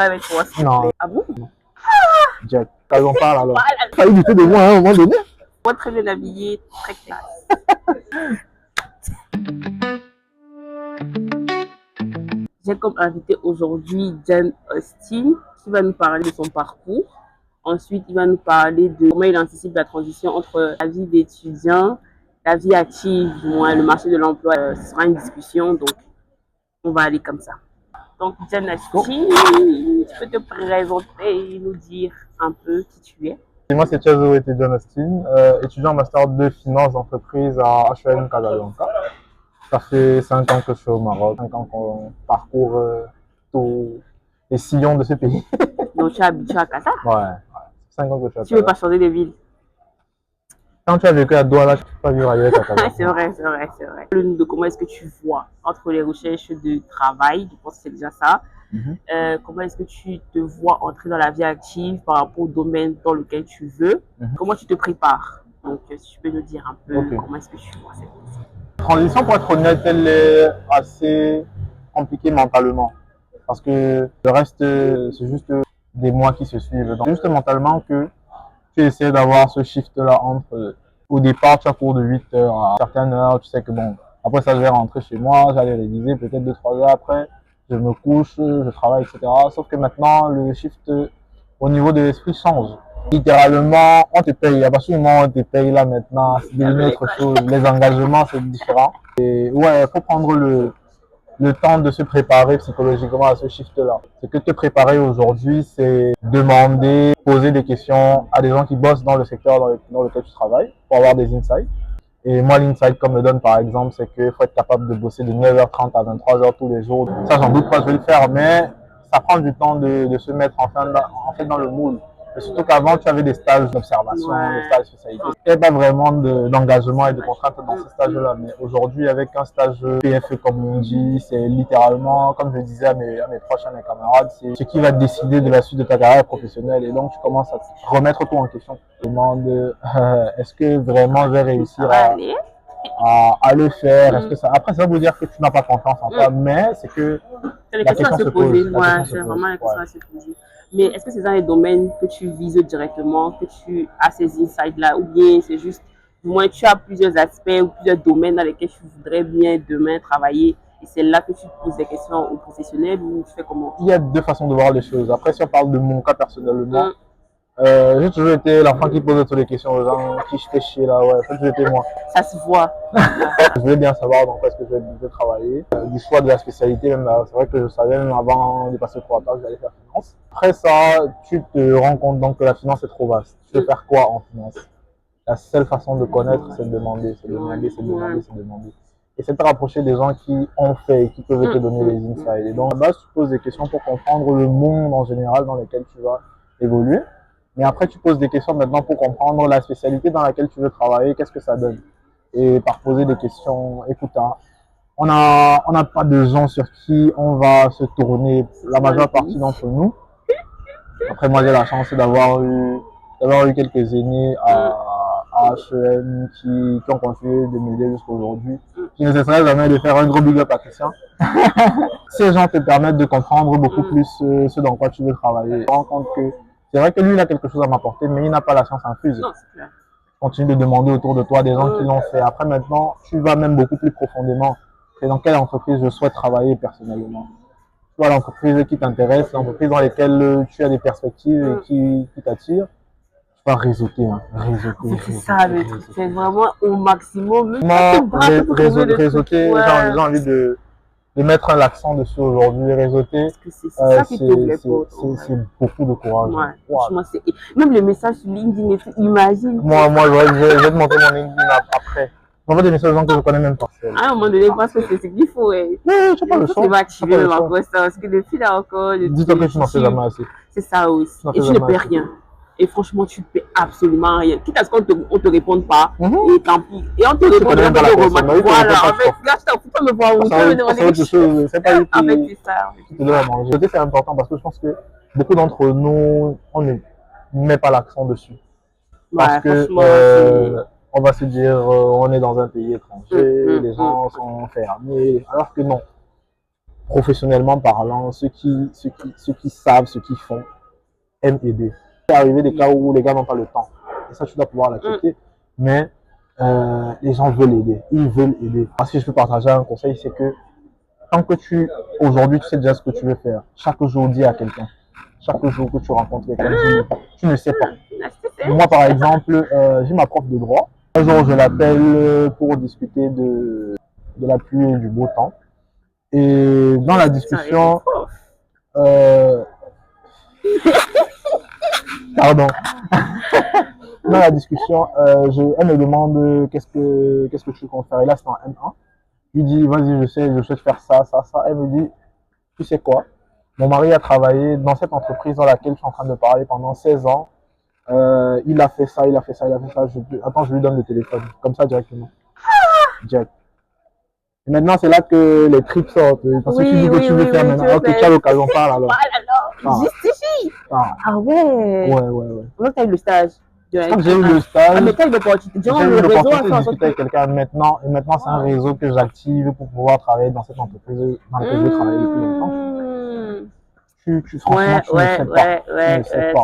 avec toi, s'il te Non. plaît. Ah bon? Jack, quand on parle alors. Voilà. Tu as évité de moi à un moment donné. Moi, très bien habillée, très classe. J'ai comme invité aujourd'hui Jane Austen qui va nous parler de son parcours. Ensuite, il va nous parler de comment il anticipe la transition entre la vie d'étudiant, la vie active, du moins le marché de l'emploi. Ce sera une discussion, donc on va aller comme ça. Donc, Jane Austen, tu peux te présenter et nous dire un peu qui tu es? Et moi, c'est Chazo et John Austin, étudiant en master 2 finance d'entreprise à HEM Casablanca. Ça fait 5 ans que je suis au Maroc, 5 ans qu'on parcourt tous les sillons de ce pays. Donc, tu es habitué à Qatar? Ouais, 5 ans que je suis à Tu veux Casa. pas changer de ville? Quand tu as vécu à Douala, tu ne peux pas vivre ailleurs qu'à Casa. C'est vrai, c'est vrai, c'est vrai. Parle-nous de comment est-ce que tu vois entre les recherches de travail, je pense que c'est déjà ça. Comment est-ce que tu te vois entrer dans la vie active par rapport au domaine dans lequel tu veux? Comment tu te prépares? Donc, si tu peux nous dire un peu comment est-ce que tu vois cette chose. La transition, pour être honnête, elle est assez compliquée mentalement. Parce que le reste, c'est juste des mois qui se suivent. Donc, juste mentalement que tu essaies d'avoir ce shift-là entre, au départ, tu as cours de 8 heures à certaines heures, tu sais que bon, après ça, je vais rentrer chez moi, j'allais réviser, peut-être 2-3 heures après, je me couche, je travaille, etc. Sauf que maintenant, le shift au niveau de l'esprit change. Littéralement, on te paye. À partir du moment où on te paye, là maintenant, c'est devenu autre chose. Les engagements, c'est différent. Et ouais, il faut prendre le temps de se préparer psychologiquement à ce shift-là. Ce que te préparer aujourd'hui, c'est demander, poser des questions à des gens qui bossent dans le secteur dans lequel tu travailles pour avoir des insights. Et moi, l'insight qu'on me donne, par exemple, c'est qu'il faut être capable de bosser de 9h30 à 23h tous les jours. Ça, j'en doute pas, je vais le faire, mais ça prend du temps de se mettre en fait dans le moule. Et surtout qu'avant, tu avais des stages d'observation, des stages de spécialité. Il n'y avait pas vraiment d'engagement et de contraintes dans ces stages-là. Mais aujourd'hui, avec un stage PFE, comme on dit, c'est littéralement, comme je disais à mes proches, à mes camarades, c'est ce qui va décider de la suite de ta carrière professionnelle. Et donc, tu commences à te remettre tout en question. Tu te demandes, est-ce que vraiment je vais réussir à le faire? Est-ce que ça... Après, ça veut dire que tu n'as pas confiance en toi, mais c'est que la question se pose. C'est vraiment la question à se poser. Mais est-ce que c'est dans les domaines que tu vises directement, que tu as ces insights-là, ou bien c'est juste, du moins, tu as plusieurs aspects ou plusieurs domaines dans lesquels tu voudrais bien demain travailler, et c'est là que tu te poses des questions aux professionnels, ou tu fais comment? Il y a deux façons de voir les choses. Après, si on parle de mon cas personnellement, j'ai toujours été l'enfant qui pose toutes les questions aux gens, qui je fais chier là, ouais, ça a toujours été moi. Ça se voit. Je voulais bien savoir dans quoi est-ce que je vais travailler. Du choix de la spécialité, même c'est vrai que je savais même avant de passer pour que j'allais faire finance. Après ça, tu te rends compte donc que la finance est trop vaste. Tu veux faire quoi en finance? La seule façon de connaître, c'est de demander, c'est de demander, c'est de demander, c'est de demander. Et c'est de te rapprocher des gens qui ont fait et qui peuvent te donner les insights. Et donc, à la base, tu poses des questions pour comprendre le monde en général dans lequel tu vas évoluer. Mais après, tu poses des questions maintenant pour comprendre la spécialité dans laquelle tu veux travailler, qu'est-ce que ça donne. Et par poser des questions, écoute, hein, on n'a pas de gens sur qui on va se tourner, la majeure partie d'entre nous. Après, moi, j'ai la chance d'avoir eu quelques aînés à HEM qui ont continué de m'aider jusqu'à aujourd'hui. Je ne cesserai jamais de faire un gros big up à Christian. Ces gens te permettent de comprendre beaucoup plus ce dans quoi tu veux travailler. Tu te rends compte que c'est vrai que lui, il a quelque chose à m'apporter, mais il n'a pas la science infuse. Non, c'est clair. Continue de demander autour de toi des gens qui l'ont fait. Après, maintenant, tu vas même beaucoup plus profondément. C'est dans quelle entreprise je souhaite travailler personnellement. Tu vois, l'entreprise qui t'intéresse, l'entreprise dans laquelle tu as des perspectives et qui t'attirent. Tu vas réseauter, hein. C'est ça, le truc. C'est vraiment au maximum. Réseauter, j'ai envie de mettre l'accent dessus aujourd'hui. Réseauter, c'est ça qui t'ouvre les portes. C'est beaucoup de courage. Ouais, franchement, c'est... Même les messages sur LinkedIn et tout, imagine. Moi, je vais te montrer mon LinkedIn après. On va des messages que je ne connais même pas. À un moment donné, parce que c'est ce qu'il faut. Oui, tu n'as pas le choix. Tu vas activer même après ça, parce que depuis là encore... Dis-toi que tu n'en fais jamais assez. C'est ça aussi. Et tu ne paies rien. Et franchement, tu ne paies absolument rien. Quitte à ce qu'on te réponde pas, et tant pis. Et on te répond même pas aux remarques. Voilà, en fait, là, je t'en fous pas me voir où. Tu peux me demander quelque chose. C'est pas lui En fait, c'est ça. qui te donne à manger. C'est important parce que je pense que beaucoup d'entre nous, on ne met pas l'accent dessus. Parce que on va se dire, on est dans un pays étranger, les gens sont fermés, alors que non. professionnellement parlant, ceux qui savent, ceux qui font, aiment aider. Il est arrivé des cas où les gars n'ont pas le temps. Et ça, tu dois pouvoir l'accepter. Mais les gens veulent aider. Ils veulent aider. Parce que je peux partager un conseil, c'est que tant que aujourd'hui, tu sais déjà ce que tu veux faire. Chaque jour, dis à quelqu'un. Chaque jour que tu rencontres quelqu'un, tu ne sais pas. Moi, par exemple, j'ai ma prof de droit. Un jour, je l'appelle pour discuter de la pluie et du beau temps. Et dans la discussion, pardon. Dans la discussion, elle me demande qu'est-ce que tu comptes faire. Et là, c'est en M1. Je lui dis, vas-y, je sais faire ça, ça, ça. Elle me dit, tu sais quoi? Mon mari a travaillé dans cette entreprise dans laquelle je suis en train de parler pendant 16 ans. Il a fait ça, il a fait ça, il a fait ça. Attends, je lui donne le téléphone. Comme ça, directement. Direct. Et maintenant, c'est là que les trips sortent. Parce que tu dis que tu veux faire maintenant. Ok, tu as l'occasion, parle alors. Justifie. Ah ouais. Ouais. Comment tu as eu le stage? Quand j'ai eu le stage, ah, mais tu as eu l'opportunité. j'ai eu l'opportunité de discuter avec quelqu'un maintenant. Et maintenant, c'est un réseau que j'active pour pouvoir travailler dans cette entreprise dans laquelle je travaille depuis longtemps. Franchement, tu ne sais pas.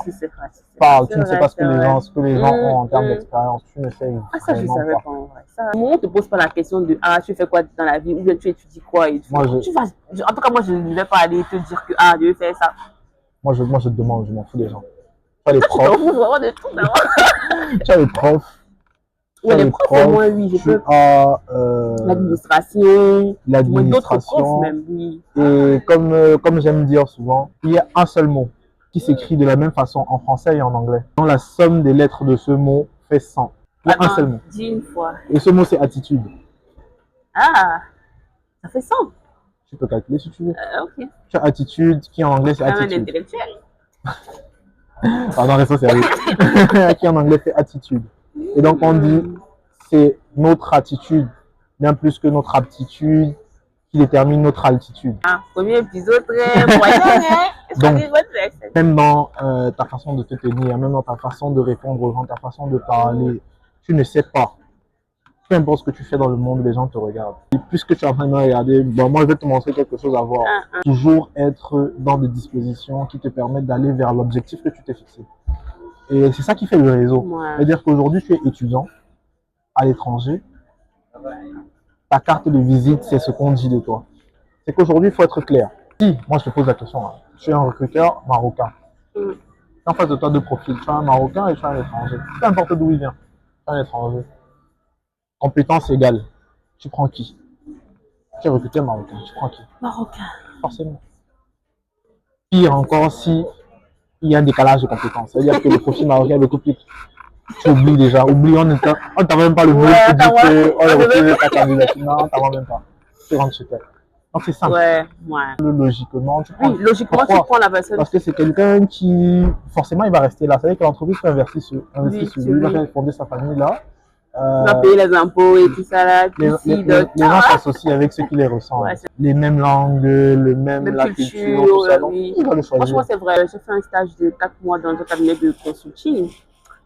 Tu ne sais pas. Parle, tu ne sais pas ce que les gens ont en termes d'expérience. Tu ne sais ça, je vraiment savais pas. pas en vrai. On ne te pose pas la question de tu fais quoi dans la vie ou bien tu étudies quoi et tout. En tout cas, moi, je ne vais pas aller te dire que je vais faire ça. Moi, je te demande, je m'en fous des gens. Tu as les profs. Tu t'en fous vraiment de tout d'abord. Tu as les profs. Ouais, les profs, moi, oui, je peux. L'administration. D'autres profs même, oui. Et comme j'aime dire souvent, il y a un seul mot qui s'écrit de la même façon en français et en anglais. Donc la somme des lettres de ce mot fait 100. Il y a un seul mot. Dis une fois. Et ce mot, c'est attitude. Ah, ça fait 100. Tu peux calculer si tu veux. Ok. Tu as attitude, qui en anglais, c'est attitude. Un intellectuel. Pardon, reste sérieux. Qui en anglais, c'est attitude. Et donc, on dit, c'est notre attitude, bien plus que notre aptitude, qui détermine notre altitude. Premier épisode très moyen, Donc, même dans ta façon de te tenir, même dans ta façon de répondre aux gens, ta façon de parler, tu ne sais pas. Peu importe ce que tu fais dans le monde, les gens te regardent. Et puisque tu es en train de me regarder, moi je vais te montrer quelque chose à voir. Toujours être dans des dispositions qui te permettent d'aller vers l'objectif que tu t'es fixé. Et c'est ça qui fait le réseau. C'est-à-dire qu'aujourd'hui, tu es étudiant à l'étranger. Ta carte de visite, c'est ce qu'on dit de toi. C'est qu'aujourd'hui, il faut être clair. Si, moi je te pose la question, tu es un recruteur marocain. En face de toi, deux profils. Tu as un Marocain et tu as un étranger. Peu importe d'où il vient. Tu as un étranger. Compétence égale. Tu prends qui? Tu es recruteur marocain. Tu prends qui? Marocain. Forcément. Pire encore si il y a un décalage de compétences. C'est-à-dire que le profil marocain est beaucoup plus. Tu oublies déjà. Oublie, on ne t'a même pas le mot pour dire qu'on a refusé ta candidature. Non, t'as même pas. Tu rentres chez toi. Donc c'est simple. Logiquement, tu prends. Oui, logiquement, tu prends la personne. Parce que c'est quelqu'un qui, forcément, il va rester là. C'est-à-dire que l'entreprise peut investir sur lui. Il va faire fonder sa famille là. Il va payer les impôts et tout ça là. Les gens s'associent avec ceux qui les ressemblent. Les mêmes langues, la culture, tout ça. Donc, il va le choisir. Franchement, c'est vrai. J'ai fait un stage de 4 mois dans un cabinet de consulting.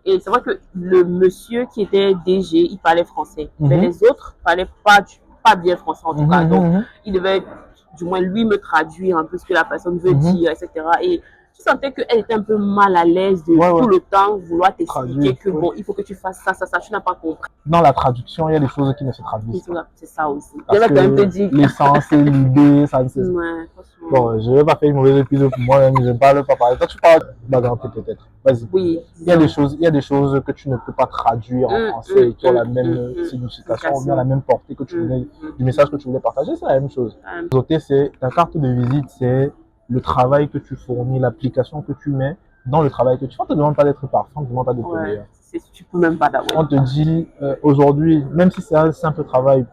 Et c'est vrai que le monsieur qui était DG, il parlait français. Mais les autres ne parlaient pas bien français en tout cas. Donc, il devait du moins lui me traduire un peu ce que la personne veut dire, etc. Et je sentais qu'elle était un peu mal à l'aise de tout le temps vouloir t'expliquer que bon, il faut que tu fasses ça, tu n'as pas compris. Dans la traduction, il y a des choses qui ne se traduisent pas. C'est ça aussi. Parce que l'essence et l'idée, ça ne se... Bon, je ne vais pas faire une mauvaise épisode pour moi, je ne parle pas parler. Toi, tu parles bagarre peut-être. Vas-y. Oui. Il y a des choses que tu ne peux pas traduire en français et qui ont la même signification ou bien la même portée que tu voulais, du message que tu voulais partager, c'est la même chose. C'est ta carte de visite, c'est le travail que tu fournis, l'application que tu mets dans le travail que tu fais. On ne te demande pas d'être parfait, on ne te demande pas d'être meilleur. Tu peux même pas d'avoir. On te dit aujourd'hui, même si c'est un simple travail,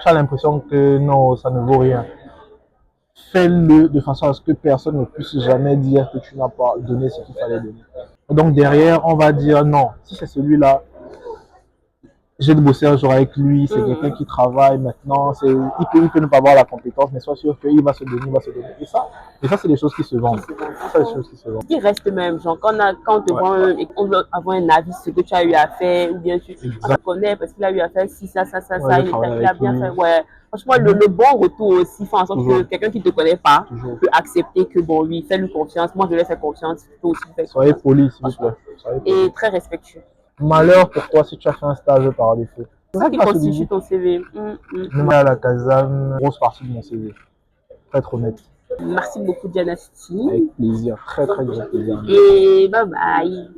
tu as l'impression que non, ça ne vaut rien. Fais-le de façon à ce que personne ne puisse jamais dire que tu n'as pas donné ce qu'il fallait donner. Donc derrière, on va dire non, si c'est celui-là, j'ai bossé un jour avec lui, c'est quelqu'un qui travaille maintenant, il peut ne pas avoir la compétence, mais sois sûr qu'il va se donner, il va se donner. Et ça c'est des choses qui se vendent. Ça, c'est des choses qui se vendent. Il reste même, genre, quand on te Ouais. vend et qu'on veut avoir un avis sur ce que tu as eu à faire, ou bien on Exact. te connaît parce qu'il a eu à faire ci, ça, Ouais, je il travaille a avec bien lui. fait. Ouais. Franchement, le bon retour aussi fait en sorte que Toujours. quelqu'un qui ne te connaît pas Toujours. peut accepter que, bon, lui, fais-lui confiance. Moi, je lui ai fait confiance. Tu peux aussi lui faire Soyez confiance. poli, s'il vous plaît. Soyez poli. Et très respectueux. Malheur pour toi si tu as fait un stage par défaut. C'est ça qui Pas constitue souligné. ton CV. Même à la caserne, grosse partie de mon CV. Pour être honnête. Merci beaucoup, Diana City. Avec plaisir. Très, très grand plaisir. Et bye bye.